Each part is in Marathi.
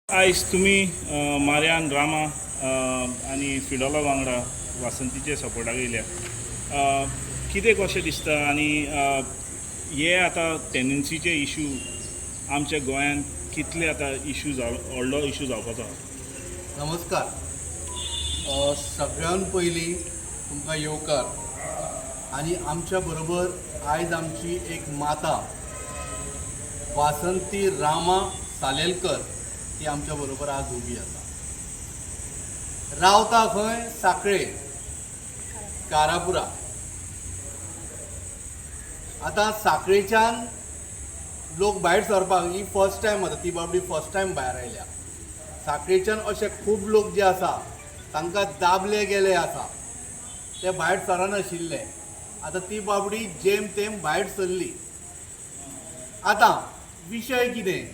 आयज तुमी मारियान रामा आनी फिडोला वांगडा वासंतीचे सपोर्टाक येयल्या. कितें कशें दिसता आनी हे आतां टेनन्सीचे इशू आमच्या गोंयांत कितले आतां इशू व्हडलो इशू जावपाचो आहा? नमस्कार. सगळ्यान पयलीं तुमकां येवकार. आनी आमच्या बरोबर आयज आमची एक माता वासंती रामा सालेलकर ती आमच्या बरोबर आज उबी आसा. रावता खंय? साखळे, कारापुरा. आतां साखळेच्यान लोक भायर सरपाक ही फर्स्ट टायम आतां ती बाबडी फर्स्ट टायम भायर आयल्या. साखळेच्यान अशे खूब लोक जे आसा तांकां दाबले गेले आसा, ते भायर सरनाशिल्ले. आतां ती बाबडी जेम तेम भायर सरली. आतां विशय कितें?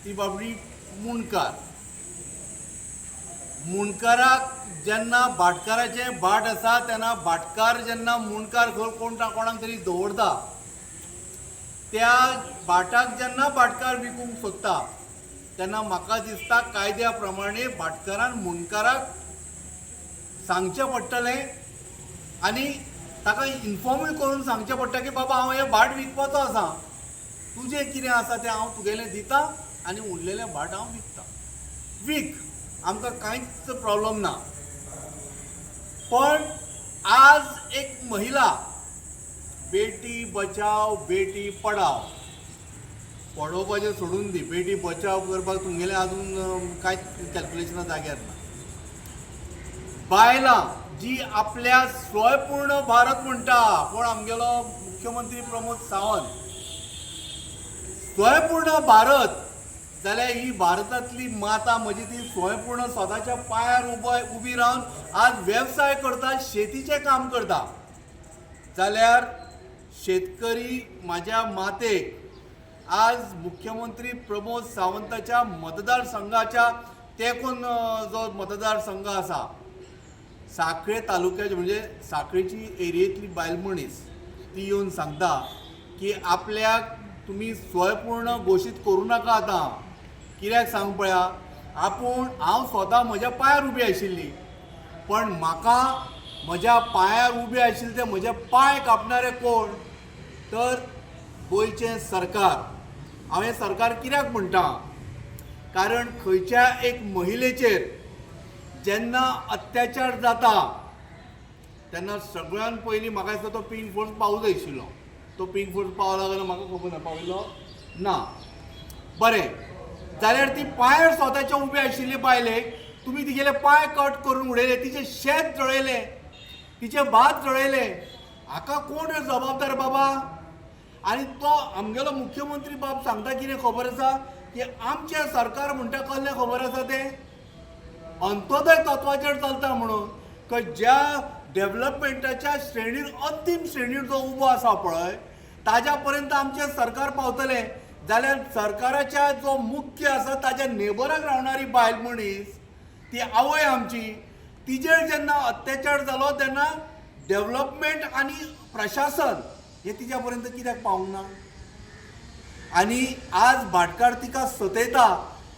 ती बाबडी मुणकार. मुणकाराक जेन्ना भाटकाराचे भाट आसा तेन्ना भाटकार जेन्ना मुणकार कोणाक तरी दवरता, त्या भाटाक जेन्ना भाटकार विकूंक सोदता तेन्ना म्हाका दिसता कायद्या प्रमाणे भाटकारान मुणकाराक सांगचें पडटलें आनी ताका इन्फॉर्मूय करून सांगचें पडटा की बाबा हांव हें भाट विकपाचो आसा, तुजें कितें आसा तें हांव तुगेलें दितां आनी उरलेलें भाट हांव विकतां. वीक, आमकां कांयच प्रॉब्लम ना. पण आज एक महिला बेटी बचाव बेटी पढाव पडोवपाचें सोडून दी, बेटी बचाव करपाक तुमगेलें आजून कांयच कॅल्क्युलेशनां जाग्यार ना. बायलां जी आपल्या स्वयंपूर्ण भारत म्हणटा, कोण आमगेलो मुख्यमंत्री प्रमोद सावंत, स्वयंपूर्ण भारत जाल्यार ही भारतांतली माता म्हजी ती स्वयंपूर्ण स्वताच्या पांयार उबी रावन आज वेवसाय करता, शेतीचें काम करता. जाल्यार शेतकरी म्हाज्या मातेक आज मुख्यमंत्री प्रमोद सावंताच्या मतदारसंघाच्या तेंकून जो मतदारसंघ आसा साखळे तालुक्याचे म्हणजे साखळेची एरियेंतली बायल मनीस ती येवन सांगता की आपल्याक तुमी स्वयंपूर्ण घोशीत करूं नाका. आतां कित्याक सांग पळया, हांव स्वता म्हज्या पांयार उबी आशिल्ली, पण म्हाका म्हज्या पांयार उबे आशिल्ले ते म्हजे पांय कापणारे कोण? तर गोंयचें सरकार. हांव हें सरकार कित्याक म्हणटा? कारण खंयच्या एक महिलेचेर जेन्ना अत्याचार जाता तेन्ना सगळ्यान पयलीं म्हाका दिसता तो पिंक फोर्स पावूं जाय आशिल्लो. तो पिंक फोर्स पावला जाल्यार म्हाका खबर ना, पाविल्लो ना. बरें, जाल्यार ती पांयार स्वताचे उबे आशिल्ले बायलेक तुमी तिगेले पांय कट करून उडयले, तिचें शेत जळयलें, तिचें भात जळयलें. हाका कोण जबाबदार बाबा? आनी तो आमगेलो मुख्यमंत्री बाब सांगता कितें खबर आसा की आमचें सरकार म्हणटा कसलें खबर आसा तें? अंत्योदय तत्वाचेर चलता म्हणून. ज्या डेव्हलपमेंटाच्या श्रेणीर अंतीम श्रेणीर जो उबो आसा पळय ताज्या पर्यंत आमचें सरकार पावतलें. जाल्यार सरकाराच्या जो मुख्य आसा ताज्या नेबराक रावणारी बायल मनीस, ती आवय आमची, तिजेर जेन्ना अत्याचार जालो तेन्ना डेव्हलपमेंट आनी प्रशासन हे तिच्या पर्यंत कित्याक पावूंक ना? आनी आज भाटकार तिका सतयता.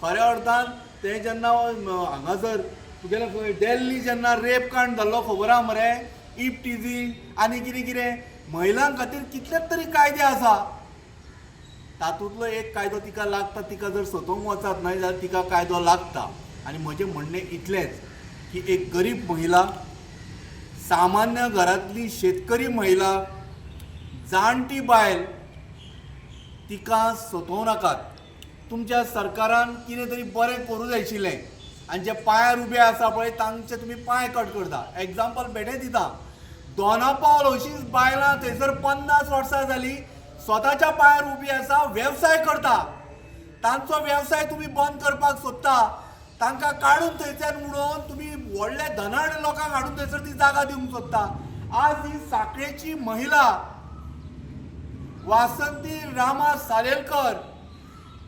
खऱ्या अर्थान तें जेन्ना हांगासर तुगेले खंय दिल्ली जेन्ना रेप कांड जाल्लो खबर आहा मरे, इफ्टिजींग आनी कितें कितें, महिलां खातीर कितलेच तरी कायदे आसा. तातूंतलो एक कायदो तिका लागता, तिका जर सतोवंक वचत न्हय जाल्यार तिका कायदो लागता. आनी म्हजें म्हणणें इतलेंच की एक गरीब महिला, सामान्य घरांतली शेतकरी महिला, जाणटी बायल, तिका सतोवं नाकात. तुमच्या सरकारान कितें तरी बरें करूं जाय आशिल्लें. आनी जे पांयार उबे आसा पळय तांचे तुमी पांय कट करता. एग्जाम्पल बेठें दिता. दोनापावल अशींच बायलां थंयसर 50 वर्सां जालीं स्वताच्या पांयार उबी आसा, वेवसाय करता. तांचो वेवसाय तुमी बंद करपाक सोदता. तांकां काडून थंयच्यान उडोवन तुमी व्हडल्या धनाढ्य लोकांक हाडून थंयसर ती जागा दिवंक सोदता. आज ही साखळेची महिला वासंती रामा सालेलकर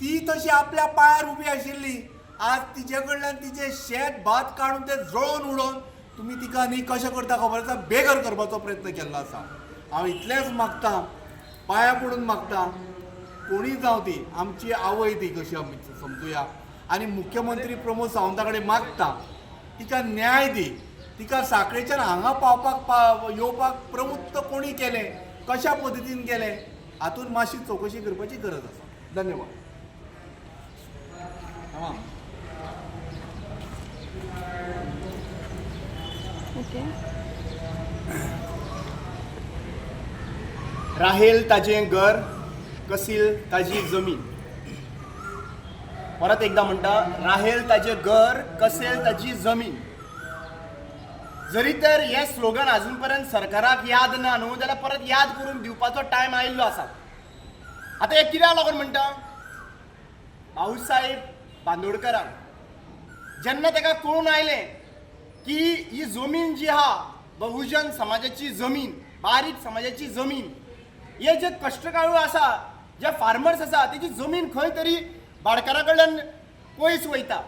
ती तशी आपल्या पांयार उबी आशिल्ली. आज तिचे कडल्यान तिचें शेत भात काडून तें जळोवन उडोवन तुमी तिका न्ही कशें करता खबर आसा, बेघर करपाचो प्रयत्न केल्लो आसा. हांव इतलेंच मागतां, पांयां पडून मागतां, कोणी जावं ती आमची आवय ती कशी आमी समजुया, आनी मुख्यमंत्री प्रमोद सावंता कडेन मागता तिका न्याय दी, तिका साखळेच्यान हांगा येवपाक प्रवृत्त कोणी केलें, कशा पद्दतीन केलें, हातूंत मातशी चवकशी करपाची गरज आसा. धन्यवाद. ओके. राहेल ताजें घर, कसील ताजी जमीन. परत एकदा म्हणटा, राहेल ताजें घर, कसेल ताजी जमीन. जरी तर हे स्लोगन अजून पर्यंत सरकाराक याद ना न्हू, जाल्यार परत याद करून दिवपाचो टायम आयिल्लो आसा. आतां हे कित्याक लागून म्हणटा, भाऊसाहेब बांदोडकरान जेन्ना ताका कळून आयलें की ही जमीन जी आहा, बहुजन समाजाची जमीन, बारीक समाजाची जमीन, हे जे कश्टकाळू आसा, जे फार्मर्स आसा, तेजी जमीन खंय तरी भाडकारा कडल्यान पयस वयता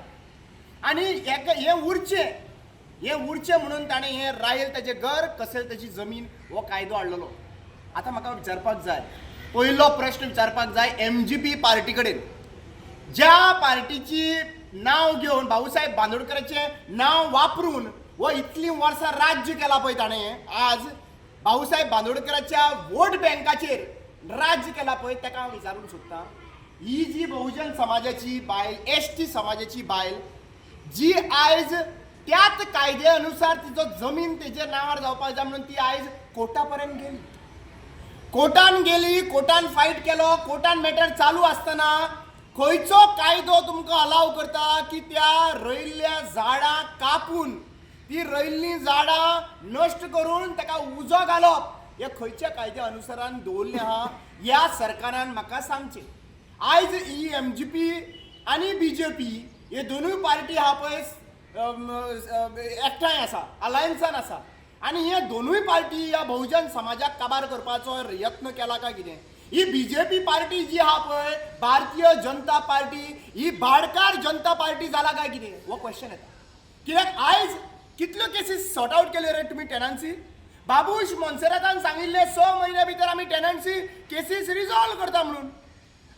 आनी हे उरचें म्हणून ताणें हें राहेल ताजें घर, कसेल ताची जमीन हो कायदो हाडलेलो. आतां म्हाका विचारपाक जाय, पयलो प्रश्न विचारपाक जाय MGP पार्टी कडेन. ज्या पार्टीची नांव घेवन, भाऊसाहेब बांदोडकराचें नांव वापरून हो इतलीं वर्सां राज्य केलां पळय ताणें, आज भाऊसाहेब बांदोडकराच्या वोट बँकाचेर राज्य केलां पळय, ताका हांव विचारूंक सोदतां, ही जी बहुजन समाजाची बायल, ST समाजाची बायल, जी आयज त्याच कायद्या अनुसार तिचो जमीन तेजे नांवार जावपाक जाय म्हणून ती आयज कोर्टा पर्यंत गेली. कोर्टान फायट केलो, कोर्टान मॅटर चालू आसतना खंयचो कायदो तुमकां अलाव करता की त्या रोयिल्ल्या झाडां कापून, ती रोयिल्लीं झाडां नश्ट करून ताका उजो घालप, हे खंयच्या कायद्या अनुसारान दवरलें आहा, ह्या सरकारान म्हाका सांगचें. आयज ही MGP आनी BJP हे दोनूय पार्टी आहा पळय एकठांय आसा, अलायन्सान आसा, आनी हे दोनूय पार्टी ह्या बहुजन समाजाक काबार करपाचो यत्न केला काय कितें? ही BJP पार्टी जी आहा पळय, भारतीय जनता पार्टी, ही भाडकार जनता पार्टी जाला काय कितें? हो क्वेश्चन येता. कित्याक आयज कितल्यो केसीस सॉर्ट आउट केल्यो रे तुमी टेनन्सी? बाबूश मोन्सेरातान सांगिल्ले 6 म्हयन्या भितर आमी टेनन्सी केसीस रिजॉल्व करता म्हणून.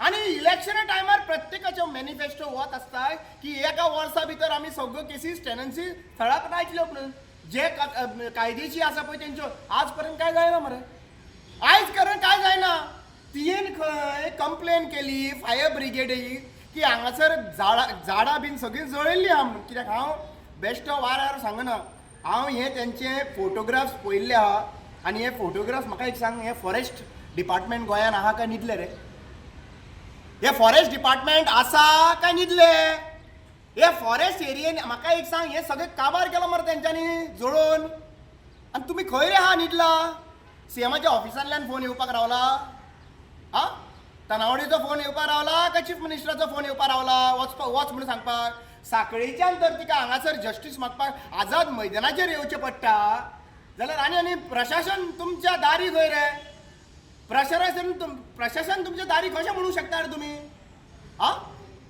आनी इलेक्शना टायमार प्रत्येकाच्यो मॅनिफेस्टो वत आसता की एका वर्सा भितर आमी सगळ्यो केसीस टेनन्सी थळाक लायतल्यो म्हणून. जे कायदेची आसा पळय तेंच्यो आज पर्यंत काय जायना मरे. आयज कारण काय जायना. तियेन खंय कंप्लेन केली फायर ब्रिगेडीक की हांगासर झाडां बीन सगळीं जळयल्लीं आहा म्हणून. कित्याक हांव बेश्टो वाऱ्यार सांगना, हांव हे तेंचे फोटोग्राफ्स पळयल्ले आहा आनी हे फोटोग्राफ्स म्हाका एक सांग, हे फॉरेस्ट डिपार्टमेंट गोंयान आहा काय न्हिदले रे? हे फॉरेस्ट डिपार्टमेंट आसा काय न्हिदले? हे फॉरेस्ट एरियेन म्हाका एक सांग, हे सगळे काबार केलो मरे तेंच्यांनी जळोवन. आनी तुमी खंय रे आहा न्हिदला? CMच्या ऑफिसांतल्यान फोन येवपाक रावला? हा, तनावडेचो फोन येवपाक रावला काय चीफ मिनिस्टराचो फोन येवपाक रावला वच म्हणून सांगपाक? साखळेच्यान तर तिका हांगासर जस्टीस मागपाक आझाद मैदानाचेर येवचें पडटा जाल्यार आनी प्रशासन तुमच्या दारी खंय रे? प्रशासन तुमच्या दारी कशें म्हणूंक शकता रे तुमी? हा,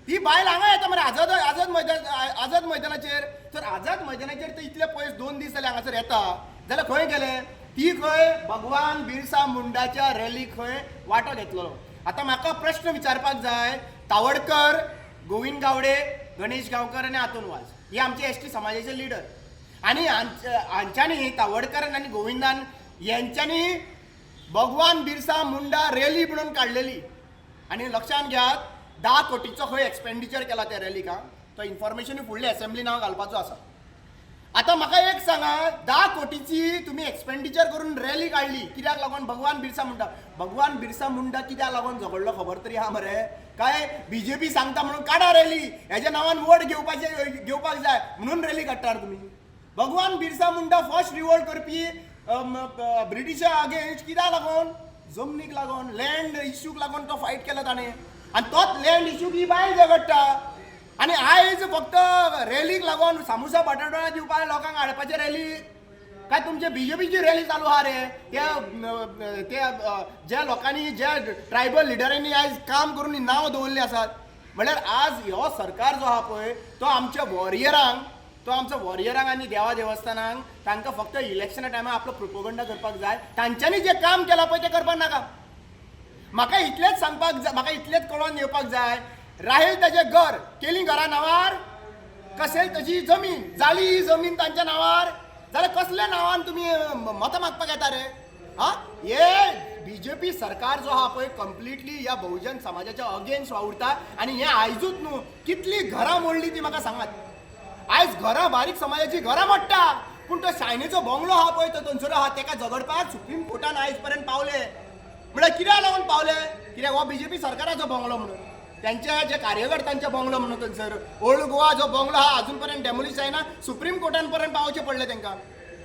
ती बायल हांगा येता मरे आझाद मैदानाचेर. तर आझाद मैदानाचेर ते इतले पयस 2 दीस जाले हांगासर येता जाल्यार खंय गेले? ती खंय भगवान बिरसा मुंडाच्या रॅलीक खंय वांटो घेतलो. आतां म्हाका प्रश्न विचारपाक जाय, तावडकर, गोविंद गावडे, गणेश गांवकर आनी आतोनवाज हे आमचे ST समाजाचे लिडर. आनी हांच्यांनी, तावडकरान आनी गोविंदान यांच्यांनी भगवान बिरसा मुंडा रॅली म्हणून काडलेली. आनी लक्षांत घेयात, 10 कोटीचो खंय एक्सपेंडिचर केला त्या रॅलीक. तो इन्फॉर्मेशन फुडल्या असेंब्लीन हांव घालपाचो आसा. आतां म्हाका एक सांगा, 10 कोटीची तुमी एक्सपेंडिचर करून रॅली काडली, कित्याक लागून? भगवान बिरसा मुंडा. भगवान बिरसा मुंडा कित्याक लागून झगडलो खबर तरी आहा मरे? काय BJP सांगता म्हणून काडा रॅली, हेज्या नांवान वोट घेवपाक जाय म्हणून रॅली काडटा तुमी? भगवान बिरसा मुंडा फर्स्ट रिवोल्ट करपी ब्रिटिशा अगेन्स्ट कित्याक लागून? जमनीक लागून, लँड इश्यूक लागून तो फायट केलो ताणें. आनी तोच लँड इश्यू ही बायल झगडटा. आनी आयज फक्त रॅलीक लागून सामुसा बटाटो दिवपाक लोकांक हाडपाचे रॅली काय तुमचे BJPची रॅली चालू आहा रे? त्या ज्या लोकांनी, ज्या ट्रायबल लिडरांनी आयज काम करून नांव दवरलें आसात, म्हळ्यार आज हो सरकार जो आहा पळय तो आमच्या वॉरियरांक आनी देवा देवस्थानांक तांकां फक्त इलेक्शना टायमार आपलो प्रोपोगंडा करपाक जाय. तांच्यांनी जें काम केलां पळय तें करपाक नाका. म्हाका इतलेंच कळोवन येवपाक जाय, राहील त्याचे घर केली घरा नावार कसेल त्याची जमीन जाली ही जमीन तांच्या नावार जाल्यार कसल्या नावान तुम्ही मतां मागपाक येता रे हा हे बीजेपी सरकार जो हा पळय कंप्लिटली या बहुजन समाजाच्या अगेन्स्ट वावुरता आणि हे आयजूच न्हू कितली घरां मोडली ती म्हाका सांगात आयज घरां बारीक समाजाची घरां मोडटा पूण तो शायनीचो बंगलो हा पळय तो थंयसर हा तेका झगडपाक सुप्रीम कोर्टान आयज पर्यंत पावले म्हळ्यार कित्याक लागून पावले कित्याक हो बीजेपी सरकाराचो बंगलो म्हणून त्यांच्या जे कार्यकर्त्यांचे बंगलो म्हणून थंयसर ओल्ड गोवा जो बंगलो हा अजून पर्यंत डेमोलिश जायना सुप्रीम कोर्टान पर्यंत पावचे पडले तांकां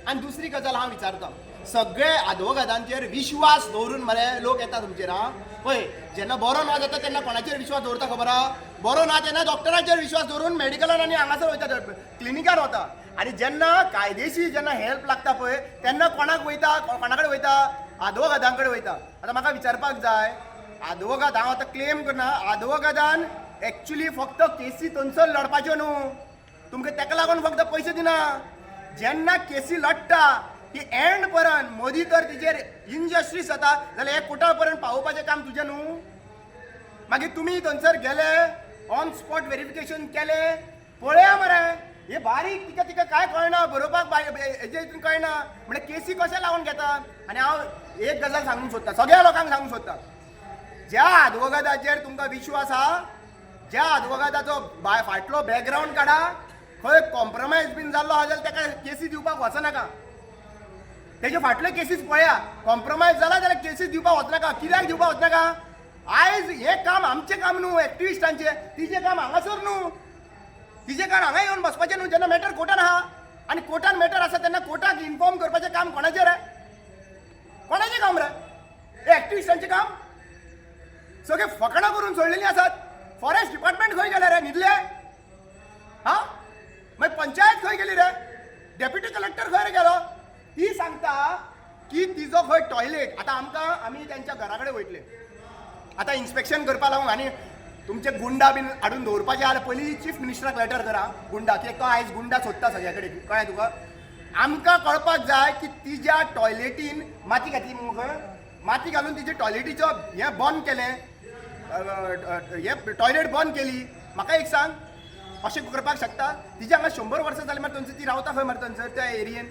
आणि दुसरी गजाल हांव विचारता सगळे आदवोगादांचेर विश्वास दवरून मरे लोक येता तुमचेर हा पळय जेन्ना बरो ना जाता तेन्ना कोणाचेर विश्वास दवरता खबर आहा बरो ना तेन्ना डॉक्टरांचेर विश्वास दवरून मेडिकलान आनी हांगासर वयता क्लिनिकान वता आणि जेन्ना कायदेशीर जेन्ना हेल्प लागता पळय तेन्ना कोणाक वयता कोणा कडेन वयता आदवोगादां कडेन वयता आतां म्हाका विचारपाक जाय आदवोगाद हांव आतां क्लेम करना आदवोगादान एक्चुली फक्त केसी थंयसर लडपाच्यो न्हू तुमकां तेका लागून फक्त पयशे दिना जेन्ना केसी लडटा की एंड पर्यंत मोदी तर तिचेर इनजस्टीस जाता जाल्यार हे कोर्टा पर्यंत पावोवपाचें काम तुजें न्हू मागीर तुमी थंयसर गेले ऑन स्पॉट व्हेरिफिकेशन केलें पळया मरे हे बारीक तिका तिका काय कळना बरोवपाक हेजे हितून कळना म्हणजे केसी कशें लागून घेता आनी हांव एक गजाल सांगूंक सोदता सगळ्या लोकांक सांगूंक सोदता ज्या आदवोगादाचेर तुमकां विश्वास आहा ज्या आदवोगादाचो फाटलो बॅकग्रावंड काडा खंय कॉम्प्रमायज बीन जाल्लो आहा जाल्यार ताका केसी दिवपाक वचनाका तेजे फाटले केसीस पळया कॉम्प्रमायज जाला जाल्यार केसीस दिवपाक वचनाका कित्याक दिवपाक वचनाका आयज हे काम आमचें काम न्हू एक्टिविस्टांचें तिजें काम हांगासर न्हू तिजें काम हांगा येवन बसपाचें न्हू जेन्ना मॅटर कोर्टान आहा आनी कोर्टान मॅटर आसा तेन्ना कोर्टाक इन्फॉर्म करपाचें काम कोणाचें रे कोणाचें काम रे हे एक्टिविस्टांचें काम सगळे फकाणां करून सोडलेलीं आसात फॉरेस्ट डिपार्टमेंट खंय गेले रे न्हिदले हा मागीर पंचायत खंय गेली रे डेप्युटी कलेक्टर खंय रे गेलो ती सांगता की तिजो खंय टॉयलेट आतां आमी त्यांच्या घरा कडेन वयतले आतां इन्स्पेक्शन करपा लागून आनी तुमचे गुंडा बीन हाडून दवरपाचे जाल्यार पयलीं चीफ मिनिस्टराक लेटर करा गुंडा कित्याक तो आयज गुंडा सोदता सगळ्या कडेन कळ्ळें तुका आमकां कळपाक जाय की तिज्या टॉयलेटीन माती घातली खंय माती घालून तिचे टॉयलेटीचो हें बंद केलें हे टॉयलेट बंद केली म्हाका एक सांग अशें करपाक शकता तिजे हांगा 100 वर्सां जाली मागीर थंयसर ती रावता खंय मार थंयसर त्या एरियेन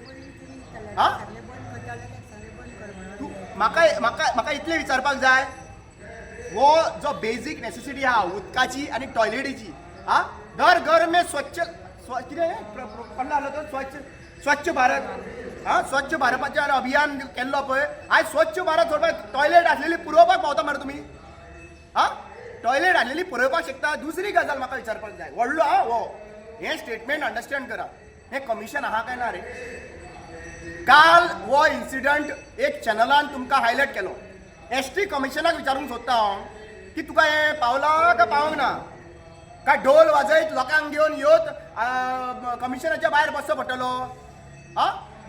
हा तूं म्हाका इतलें विचारपाक जाय हो जो बेजीक नेसेसिटी आहा उदकाची आनी टॉयलेटीची हा दर घर में स्वच्छ कितें पडला आसलो तो स्वच्छ भारत हा स्वच्छ भारताचें अभियान केल्लो पळय आयज स्वच्छ भारत सोडपाक टॉयलेट आसलेली पुरोवपाक पावता मरे तुमी हा टॉयलेट आसलेली पुरोवपाक शकता दुसरी गजाल म्हाका विचारपाक जाय व्हडलो हा हो हे स्टेटमेंट अंडरस्टँड करा हे कमिशन आहा काय ना रे काल हो इन्सिडंट एक चॅनलान तुमकां हायलायट केलो एसटी कमिशनाक विचारूंक सोदता हांव की तुका हे पावला काय पावंक ना काय ढोल वाजयत लोकांक घेवन येवत कमिशनाच्या भायर बसचो पडटलो हा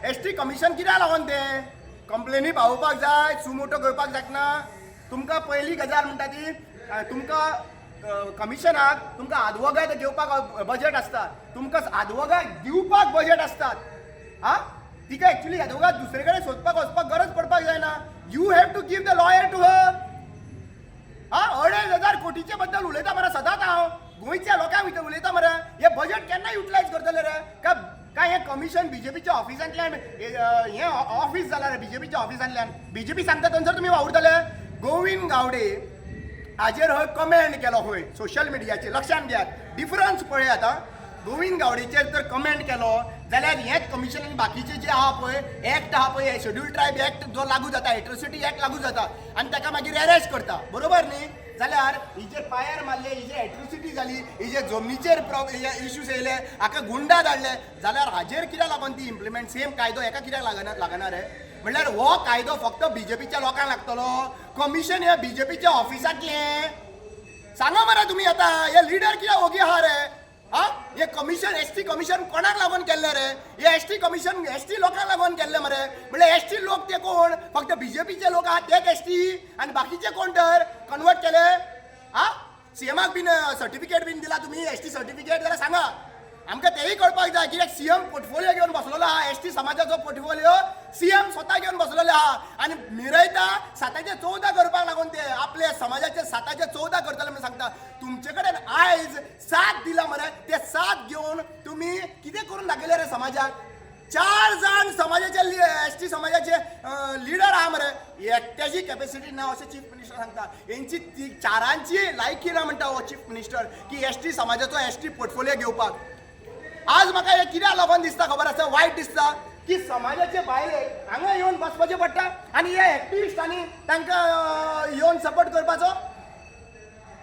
एसटी कमिशन कित्याक लागून तें कंप्लेनी पावोवपाक जाय सुमोटो करपाक जायना तुमकां पयली गजाल म्हणटा ती तुमकां कमिशनाक तुमकां आदवोगाद घेवपाक बजेट आसता तुमकां आदवोगाद दिवपाक बजेट आसतात हा तिका एक्चुअली आदवोगाद दुसरे कडेन सोदपाक वचपाक गरज पडपाक जायना you have to give the lawyer to her हा 2,500 कोटीचे बद्दल उलयता मरे सदांच हांव गोंयच्या लोकांक भितर उलयता मरे हे बजेट केन्ना युटिलायज करतले रे काय हे कमिशन बीजेपीच्या ऑफिसांतल्यान हे ऑफिस जाला रे बीजेपीच्या ऑफिसांतल्यान बीजेपी सांगता थंयसर तुमी वावुरतले गोविंद गावडे हाजेर हय कमेंट केलो खंय सोशल मिडियाचेर लक्षांत घेयात डिफरन्स पळय आतां गोविंद गावडेचेर जर कमेंट केलो जाल्यार हेच कमिशन आनी बाकीचे जे आहा पळय एक्ट आहा पळय शेड्यूल ट्रायब एक्ट जो लागू जाता एट्रोसिटी एक्ट लागू जाता आनी ताका मागीर अरेस्ट करता बरोबर न्ही जाल्यार हिजेर फायर मारले हिजेर एट्रोसिटी जाली हिजे जमनीचेर इश्यूज येयले हाका गुंडा धाडले जाल्यार हाजेर कित्याक लागून ती इम्प्लिमेंट सेम कायदो हेका कित्याक लागना रे म्हणल्यार हो कायदो फक्त बीजेपीच्या लोकांक लागतलो कमिशन हे बीजेपीच्या ऑफिसांतले सांगा मरे तुमी आतां हे लिडर कित्याक ओगी आहा रे हा हे कमिशन एसटी कमिशन कोणाक लागून केल्ले रे हे एसटी कमिशन एसटी लोकांक लागून केल्ले मरे म्हणजे एसटी लोक ते कोण फक्त बीजेपीचे लोक आहात तेच एसटी आणि बाकीचे कोण तर कन्वर्ट केले हा सीएमाक बीन सर्टिफिकेट बीन दिला तुम्ही एसटी सर्टिफिकेट जाल्यार सांगा आमकां तेही कळपाक जाय कित्याक सीएम पोर्टफोलिओ घेवन बसलेलो आहा एसटी समाजाचो पोर्टफोलिओ सीएम स्वतः घेऊन बसलेले आहा आणि मिरयता 714 करपाक लागून ते आपले समाजाचे 714 करतले म्हणून सांगता. तुमचे कडेन आयज 7 दिला मरे, ते 7 घेऊन तुम्ही कितें करून दाखयले रे समाजाक? 4 जण समाजाचे एसटी समाजाचे लिडर आहा मरे, एकट्याची कॅपॅसिटी ना असे चीफ मिनिस्टर सांगता. यांची ती 4रांची लायकी ना म्हणटा हो चीफ मिनिस्टर की एसटी समाजाचो एसटी पोर्टफोलिओ घेवपाक. आज म्हाका हे कित्याक लागून दिसता खबर आसा, वायट दिसता की समाजाचे भायले हांगा येवन बसपाचें पडटा आनी हे एक्टिविस्टांनी तांकां येवन सपोर्ट करपाचो.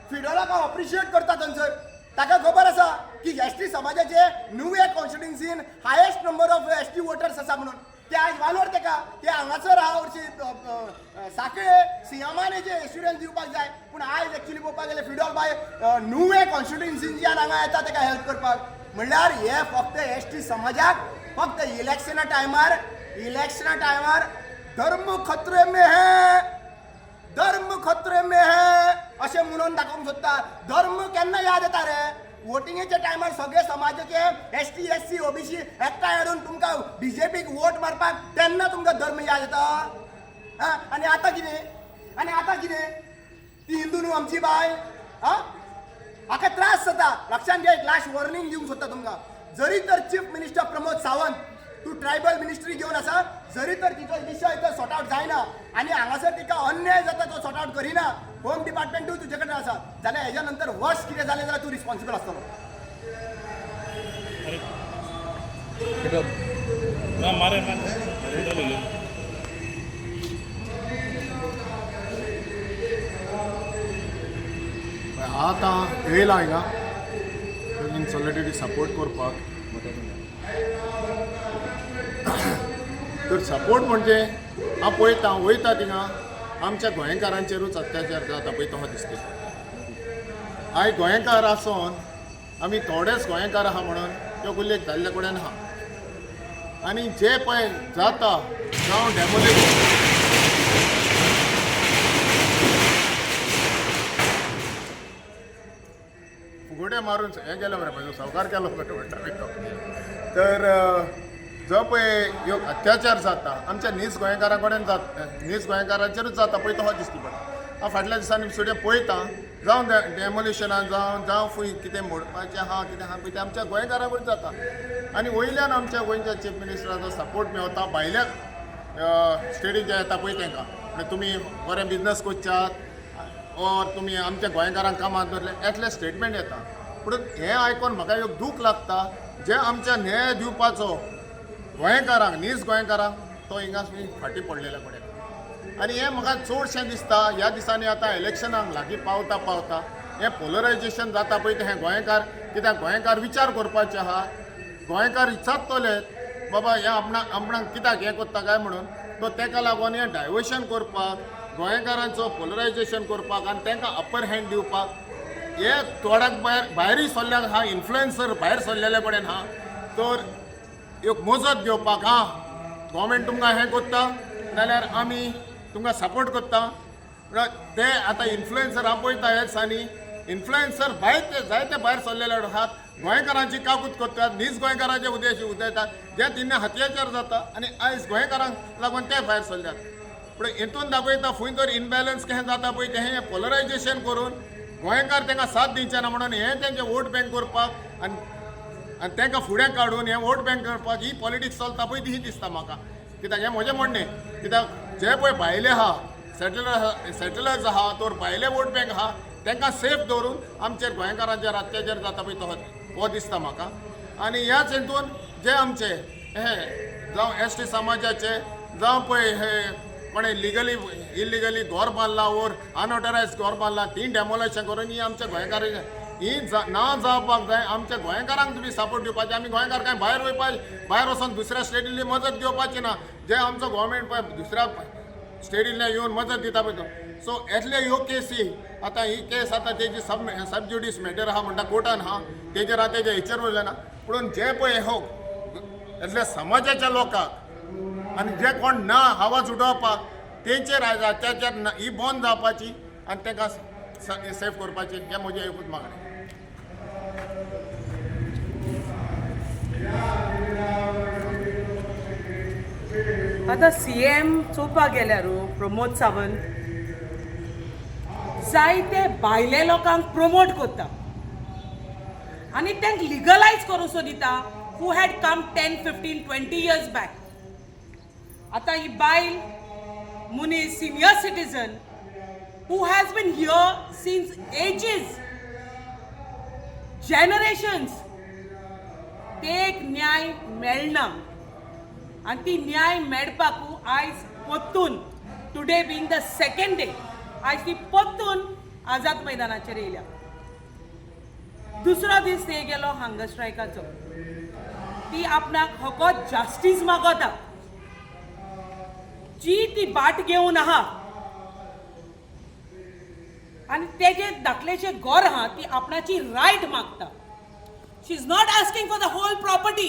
फिडोलाक हांव अप्रिशिएट करता थंयसर. ताका खबर आसा की एसटी समाजाचे नुवे कॉन्स्टिट्युन्सीन highest number of ST voters आसा म्हणून. ते आज वालोर तेका ते हांगासर हा हरशी साखळे सीएमाने जे एश्युरन्स दिवपाक जाय, पूण आयज एक्चुअली पळोवपाक गेले फिडोल बाय नुवे कॉन्स्टिट्युन्सींच्यान हांगा येता तेका हेल्प करपाक. म्हणल्यार हे फक्त एसटी समाजाक फक्त इलेक्शना टायमार धर्म खतरे में है, धर्म खतरे में है अशें म्हणून दाखोवंक सोदता. धर्म केन्ना याद येता रे? वोटिंगेच्या टायमार सगळे समाजाचे एसटी एससी ओबीसी एकठांय हाडून तुमकां बीजेपीक वोट मारपाक तेन्ना तुमकां धर्म याद येता. आनी आतां कितें? ती हिंदू न्हू आमची बाय. हाका त्रास जाता. लक्षात घ्या, एक लास्ट वॉर्निंग दिवंक सोदता तुमकां. जरी तर चीफ मिनिस्टर प्रमोद सावंत तू ट्रायबल मिनिस्ट्री घेवन आसा, जरी तर तिचो विशय तर सॉर्ट आउट जायना आनी हांगासर तिका अन्याय जाता तो सॉर्ट आउट करिना, होम डिपार्टमेंटूय तुजे कडेन आसा, जाल्यार हेज्या नंतर वर्स कितें जालें जाल्यार तूं रिस्पॉन्सिबल आसतलो. मारे आतां येयला हिंगा इन सॉलिडरिटी सपोर्ट करपाक. तर सपोर्ट म्हणजे हांव पळयता वयता थिंगा आमच्या गोंयकारांचेरूच अत्याचार जाता पळय तसो दिसता. आयज गोंयकार आसून आमी थोडेच गोंयकार आहा म्हणून त्यो गुल्लेक जाल्ले कडेन आहा. आनी जे पळय जाता जावं डेमोलेशन फुगोट्या मारून हें केलें मरे म्हाजो संवकार केलो म्हणटा. तर जो पळय ह्यो अत्याचार जाता आमच्या नीज गोंयकारां कडेन नीज गोंयकारांचेरूच जाता पळय तसो दिसता पडटा. हांव फाटल्या दिसांनी सुद्दां पळयता जावं डेमोलिशनान जावं फूय कितें मोडपाचें आहा कितें आहा पळय तें आमच्या गोंयकारां कडेन जाता. आनी वयल्यान आमच्या गोंयच्या चीफ मिनिस्टराचो सपोर्ट मेळटा भायल्या स्टेटीचे येता पळय तांकां. म्हणजे तुमी बरें बिजनस करच्यात ऑर तुमी आमच्या गोंयकारांक कामाक धरले येतले स्टेटमेंट येता. पूण हें आयकून म्हाका एक दूख लागता जे आमच्या न्याय दिवपाचो गोंयकारांक नीज गोंयकारांक तो हिंगा फाटीं पडलेल्या कडेन. आनी हें म्हाका चडशें दिसता ह्या दिसांनी आतां इलेक्शनाक लागीं पावता हें पोलरायजेशन जाता पळय तें गोंयकार, कित्याक गोंयकार विचार करपाचे आहा. गोंयकार विचारतले बाबा हें आपणाक कित्याक हें करता काय म्हणून. तो तेका लागून हें डायवर्शन करपाक गोंयकारांचो पोलरायजेशन करपाक आनी तांकां अपर हँड दिवपाक हे थोड्याक भायरूय सरल्याक आहा, इन्फ्लुएन्सर भायर सरलेले कडेन आहा. तर एक मजत घेवपाक गव्हर्मेंट तुमकां हें करता जाल्यार आमी तुमकां सपोर्ट करता. ते आतां इन्फ्लुएन्सर हांव पळयता हे दिसांनी इन्फ्लुएन्सर जायते भायर सरलेले आहात, गोंयकारांची काकूट करतात, नीज गोंयकारांचे उद्देश उदयतात जे तिन्ने अत्याचार जाता आनी आयज गोंयकारांक लागून ते भायर सरल्यात. पूण हितून दाखयता खंय तर इनबॅलन्स कशें जाता पळय तें हें पोलरायजेशन करून गोंयकार तांकां साथ दिवचे ना म्हणून हें तेंचें वोट बँक करपाक आनी तांकां फुडें काडून हें वोट बँक करपाक ही पॉलिटिक्स चलता पळय ती दिसता म्हाका. कित्याक हें म्हजें म्हणणें, कित्याक जे पळय भायले आहा सेटलर्स आहा तर भायले वोट बँक आहा तांकां सेफ दवरून आमचेर गोंयकारांचेर अत्याचार जाता पळय तो दिसता म्हाका. आनी ह्याच हितून जे आमचे हे जावं एसटी समाजाचे जावं पळय हे कोणें इलिगली घर बांदला ओर अनऑथरायज घर बांदला ती डेमोलेशन करून ही आमच्या गोंयकारांची ही ना जावपाक जाय. आमच्या गोंयकारांक तुमी सपोर्ट दिवपाचे. आमी गोंयकार कांय भायर वचून दुसऱ्या स्टेटींतली मजत घेवपाची ना. जे आमचो गोवोरमेंट पळय दुसऱ्या स्टेटींतल्या येवन मजत दिता पळय तो. सो येतले ह्यो केसी आतां ही केस आतां तेजी सब ज्युडिस मॅटर आहा म्हणटा कोर्टान आहा तेजेर आतां तेजे हेचेर उरलें ना. पूण जे पळय हो येतल्या समाजाच्या लोकांक आनी जे कोण ना आवाज उडोवपाक तेंचेर आयज अत्याचार ही बंद जावपाची आनी तांकां सेफ करपाची हें म्हजें एकूच मागणें. आतां CM चोवपाक गेल्यार प्रमोद सावंत जायते भायले लोकांक प्रमोट करता आनी तांकां लिगलायज करूं सोदिता who had come 10, 15, 20 years back. आतां ही बायल मुनीस senior citizen who has been here since ages, generations, तेक न्याय मेळना आनी ती न्याय मेळपाकू आयज परतून today being the second day आयज ती परतून आझाद मैदानाचेर येयल्या. दुसरो दीस ते गेलो हांगर स्ट्रायकाचो. ती आपणाक फकत जस्टीस मागता. जी ती बाट घेवन आहा आणि तेजे धाकलेशे घर आहा ती आपणाची रायट मागता. She is not asking for the whole property,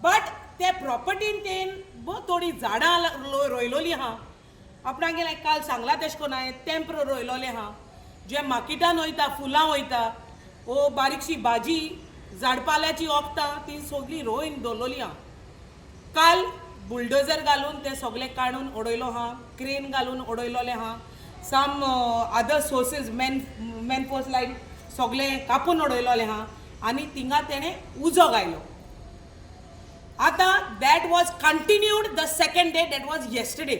but ते प्रॉपर्टीन तेन थोडी झाडां रोयलोली आहा. आपणाक गेले काल सांगला तेश कोन हांवें तेंप्र रोयलोले आहा जे मार्केटान वयता, फुलां वयता, ओ बारीकशी भाजी झाडपाल्याची वखदां ती सगळी रोयन दवरलोली आहा. काल बुलडोजर घालून ते सगळे काडून उडयलो आहा, क्रेन घालून उडयलोले आहा. Some other sources main force like सगळे कापून उडयलोले आहा आनी थिंगा तेणे उजो गायलो. आतां that was continued the second day, that was yesterday.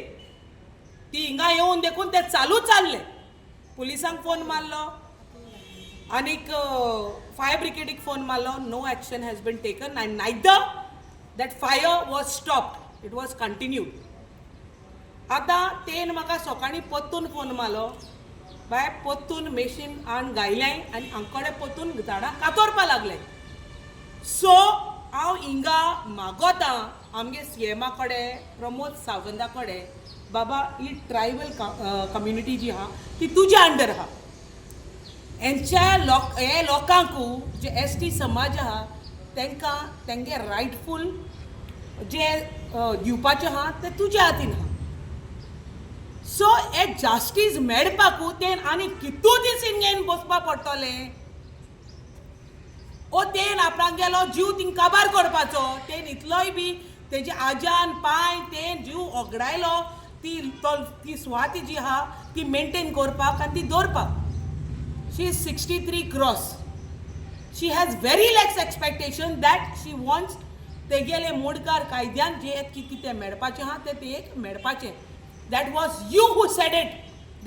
ती हिंगा येवन देखून ते चालूच जाल्ले. पुलिसांक फोन मारलो आनीक फायर ब्रिगेडीक फोन मारलो. No action has been taken and neither that fire was stopped, it was continued. आतां तेन म्हाका सकाळीं परतून फोन मारलो, बाय परतून मेशीन आण गायलें आनी हांगकडे परतून झाडां कातोरपा लागले. सो हांव हिंगा मागोता आमगे CMा कडेन, प्रमोद सावंता कडेन, बाबा ही ट्रायबल कम्युनिटी जी आहा ती तुज्या अंडर आहा. हे लोकांकू जे ST समाज आहा तांकां तेंगे रायटफूल जे दिवपाचें आहा तें तुज्या हातीन आहा. सो हे जस्टीस मेळपाकू तेन आनी कितू दीस हिंगेन बसपा पडटलें? ओ तेन आपणाक गेलो जीव थिंग काबार करपाचो. तेन इतलोय बी तेजे आजान पांय तेन जीव ओगडायलो ती स्वाती जी आहा ती मेंटेन करपाक आनी ती दवरपाक. She is 63 cross. She has very less expectation that she wants तेगेले मोडकार कायद्यान जे कितें मेळपाचें आहा तें एक मेळपाचें. That was you who said it,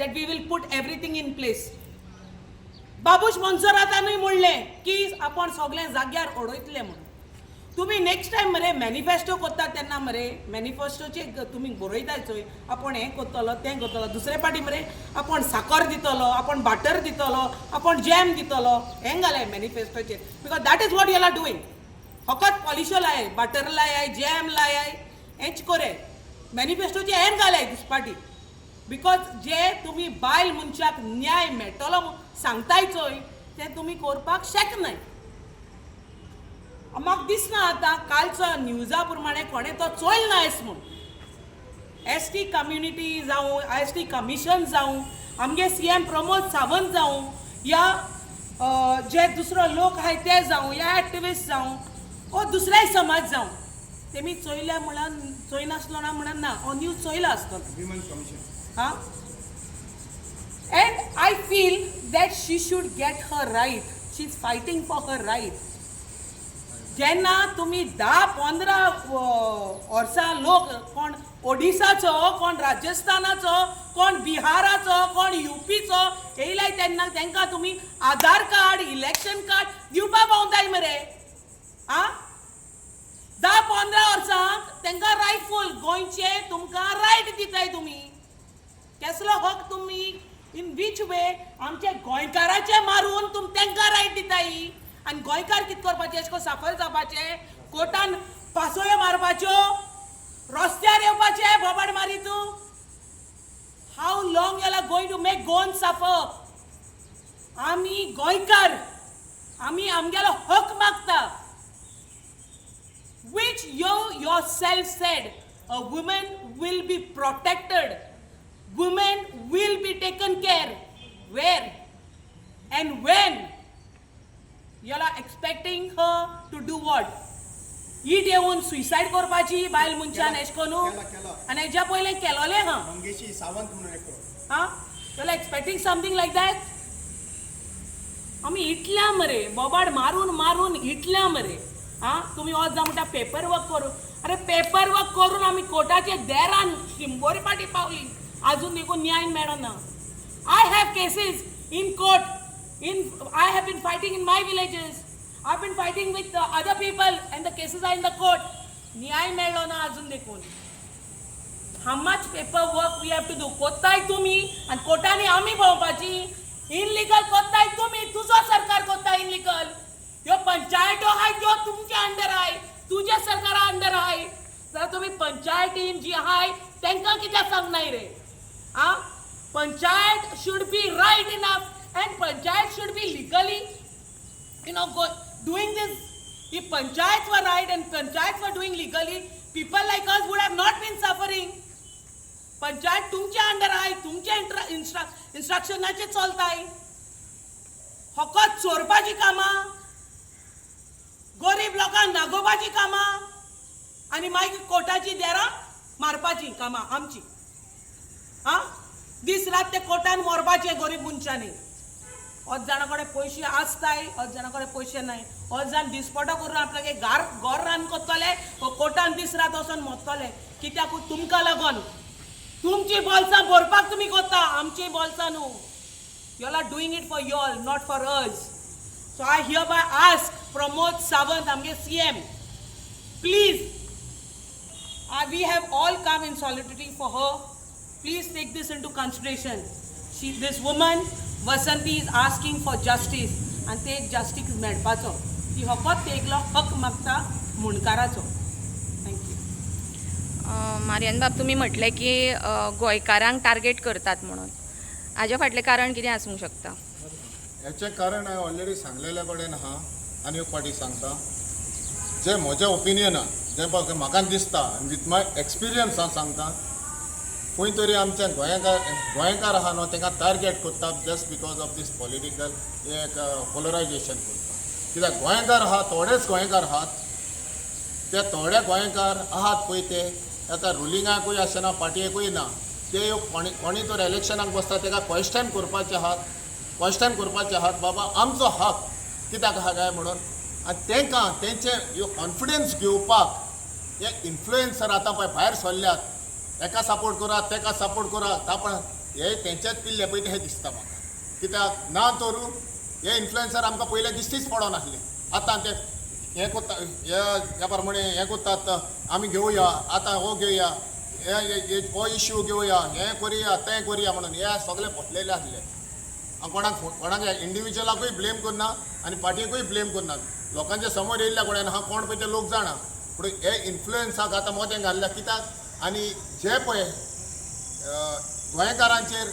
that we will put everything in place. Babush मनसोरातानूय म्हणलें की आपण सगळें जाग्यार उडयतले म्हणून. तुमी नेक्स्ट टायम मरे मॅनिफेस्टो करता तेन्ना मरे मॅनिफेस्टोचे तुमी बरयताय चोय आपण हें करतलो तें करतलो. दुसरे फाटी मरे आपण साकर दितलो, आपण बाटर दितलो, आपण जॅम दितलो हें घालाय मॅनिफेस्टोचेर. Because that is what you are doing. फकत पॉलिशो लायाय, बाटर लायाय, जॅम लायाय, हेंच करे. मॅनिफेस्टोचे हें घालाय दिसपाटी. बिकॉज जे तुमी बायल मनशाक न्याय मेळटलो सांगताय चोय तें तुमी करपाक शकनाय. म्हाका दिसना आतां कालचो न्यूजा प्रमाणे कोणें तो चोयल ना एस म्हूण. ST कम्युनिटी जावं, ST कमिशन जावं, आमगे CM प्रमोद सावंत जावं, या जे दुसरो लोक आहाय ते जावं, या एक्टिविस्ट जावं, ओ दुसरेय समाज जावं, तेमी चोयल्या म्हणून चोय नासलो ना म्हणून ना, हो न्यूज चोयला आसतलो. हां, and I feel that she should get her right. She is fighting for her right. जेन्ना तुमी 10-15 वर्सां लोक कोण ओडिसाचो, कोण राजस्थानाचो, कोण बिहाराचो, कोण UPचो येयलाय तेन्ना तांकां तुमी आधार कार्ड, इलेक्शन कार्ड दिवपा पावताय मरे. आं, 10-15 वर्सांक तांकां रायटफूल गोंयचे तुमकां रायट दिताय तुमी. कसलो हक तुमी? इन वीच वे आमचे गोंयकाराचे मारून तुम तांकां रायट दिताय आनी गोंयकार कितें करपाचे? एशको साफल जावपाचे, कोर्टान पासोयो मारपाच्यो, रस्त्यार येवपाचे बोबाड मारी तूं. How long you are going to make Goan suffer? आमी गोंयकार, आमी आमगेलो हक मागता. Which you yourself said a woman will be protected, women will be taken care. Where and when? You are expecting her to do what? ईट येवन सुसायड करपाची बायल मनशान एश कोनू केला. आनी हेज्या पयलें केलोलें हा मंगेशी सावंत म्हणून एकटो हा you expecting something like that आमी इटल्या मरे बोबाड मारून मारून इटल्या मरे हा तुम्ही वच जा म्हणटा पेपर वर्क करून अरे पेपर वर्क करून आमी कोर्टाचे देरान शिंबोरी पाटी पावली अजून देखून न्याय मेळना I have cases in court I have been fighting in my villages. I've been fighting with other people and the cases are in the court. न्याय मेळलो ना अजून देखून how much paperwork we have to do कोत्ताय तुम्ही आणि कोर्टाने आम्ही भोंवपाची इनलिगल कोत्ताय तुम्ही तुझो सरकार कोत्ता इनलिगल ह्यो पंचायतो आहाय त्यो तुमच्या अंडर आहाय तुझ्या सरकारा अंडर आहाय जाल्यार तुम्ही पंचायतीन जी आहाय तांकां कित्याक सांगनाय रे आ panchayat should be right enough and panchayat should be legally doing this. If panchayats were right and panchayats were doing legally, people like us would have not been suffering. Panchayat तुमच्या अंडर आहे तुमच्या इन्स्ट्रक्शनाचे चलताय फकत चोरपाची कामां गरीब लोकांक नागोवपाची कामां आनी मागीर कोर्टाची देरां मारपाची कामां आमची आ दीस रात ते कोर्टान मरपाचे गरीब मनशांनी अर्द जाणा कडेन पयशे आसताय अर्द जाणा कडेन पयशे नाय अर्द जाण दिसपटो करून आपल्यागे घर रान करतले कोर्टान दीस रात वचून मरतले कित्याक तुमकां लागून तुमची बोल्सां भरपाक तुमी करता आमची बोल्सां न्हू you are doing it for you all not for us so I hereby ask Pramod Sawant आमगे CM please we have all come in solidarity for her. Please take this into consideration. This woman, Vasanti, is asking for justice and ते justice मेळपाचो ती फकत तेगलो हक मागता मुणकाराचो थँक्यू मारियन बाब तुम्ही म्हटले की गोंयकारांक टार्गेट करतात म्हणून हाज्या फाटलें कारण कितें आसूंक शकता हेचें कारण हांवें ऑलरेडी सांगलेल्या कडेन आहा आनी एक फावटी सांगता जे म्हजें ओपिनियनान जें म्हाका दिसता विथ माय एक्सपिरियन्स हांव सांगता खंय तरी आमचे गोंयकार आहा न्हू तांकां टार्गेट करता just because of this political एक पोलरायजेशन करता कित्याक गोंयकार आहा थोडेच गोंयकार आहात ते थोडे गोंयकार आहात पळय ते आतां रुलिंगाकूय आसना पार्टयेकूय ना ते कोणी तर इलेक्शनाक बसता ताका क्वेश्चन करपाचे आहात बाबा आमचो हक कित्याक आहा काय म्हणून आनी तांकां तेंचे ह्यो कॉन्फिडन्स घेवपाक हे इन्फ्लुएन्सर आतां पळय भायर सरल्यात एका सपोर्ट करात तेका सपोर्ट करात आपण हे तेंचेच पिल्ले पळय हे दिसता म्हाका कित्याक ना तरू हे इन्फ्लुएन्सर आमकां पयले दिश्टीच पडो नासले आतां ते हे कोत्ता ह्या प्रमाणे हे कोत्तात आमी घेवया आतां हो घेवया हो इश्यू घेवया हें करुया तें करुया म्हणून हे सगळे फटलेले आसले कोणाक इंडिविज्युअलाकूय ब्लेम करना आनी पार्टीकूय ब्लेम करना लोकांच्या समोर येयल्ल्या कोणान हा कोण पळय ते लोक जाणा पूण हे इन्फ्लुएन्साक आतां मोदें घाल्ल्या कित्याक आनी जे पळय गोंयकारांचेर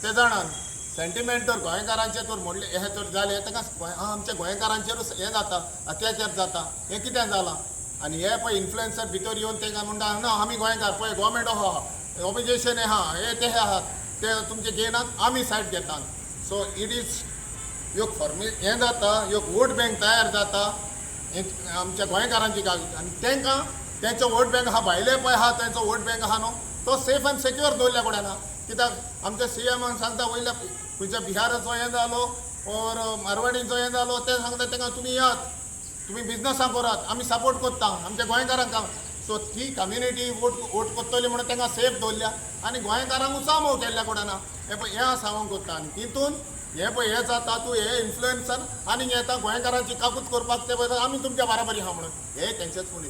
ते जाणान सेंटिमेंट तर गोंयकारांचेर तर म्हणले हे तर जालें ताका आमच्या गोंयकारांचेरूच हें जाता अत्याचार जाता हें कितें जालां आनी हे पळय इन्फ्लुएन्सर भितर येवन तांकां म्हणटा ना आमी गोंयकार पळय गव्हर्मेंट आहा ऑपोजिशन आहा हे ते आहात ते तुमचे घेनात आमी सायड घेतात सो इट इज एक हें जाता एक वोट बँक तयार जाता आमच्या गोंयकारांची आनी तांकां तेंचो वोट बँक आहा भायले पळय आहा तेंचो वोट बँक आहा न्हू तो सेफ आनी सेक्युअर दवरल्या कडेन आहा कित्याक आमच्या CM सांगता वयल्या खंयच्या बिहाराचो हें जालो ओर मारवाडींचो हें जालो ते सांगता तांकां तुमी येयात तुमी बिजनसां करात आमी सपोर्ट करता आमच्या गोंयकारांक सो ती कम्युनिटी वोट करतली म्हणून तांकां सेफ दवरल्या आनी गोंयकारांक उचामो केल्ल्या कडेन हे पळय हें सांगूंक करता आनी तितून हे पळय हे जाता तूं हे इन्फ्लुएन्सर आनी येता गोंयकारांची काकूत करपाक ते पळय आमी तुमच्या बराबरी आहा म्हणून हे तेंचेच मुली